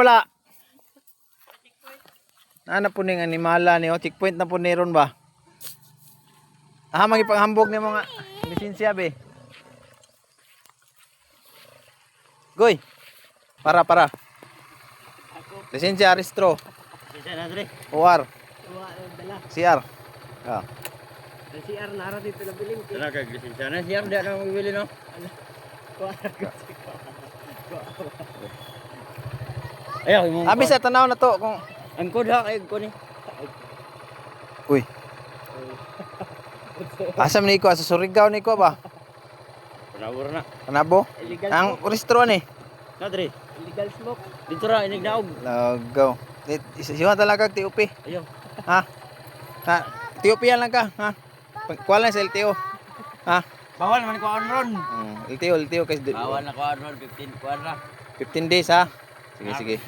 Wala. Ano po ning animala ni checkpoint na po ni ron ba? Magipanghambog ni mga lisensya be. Goy. Para. Lisensya restro. Lisensya na dre. OR. Dala. CR. Ah. CR na ara dito na biling. Dala kag lisensya na CR di na mabili no. Ayaw mo. Abi sa tanaw na to kung ang code ha kay ko ni. uy. Asam ni ko sa Surigao ni ko ba? Panawar na. Kanabo? Ang restro ni. Kadre. Illegal smoke. Dito ra inig daog. Lagaw. Siya talaga TOP. Ayaw. Ha? Ha? TOP yan lang ka, ha? Kuha lang sa LTO. Ha? Bawal man ko ron. LTO kasi Bawal na ko ron 15 kuan ra. 15 days ha. Sige.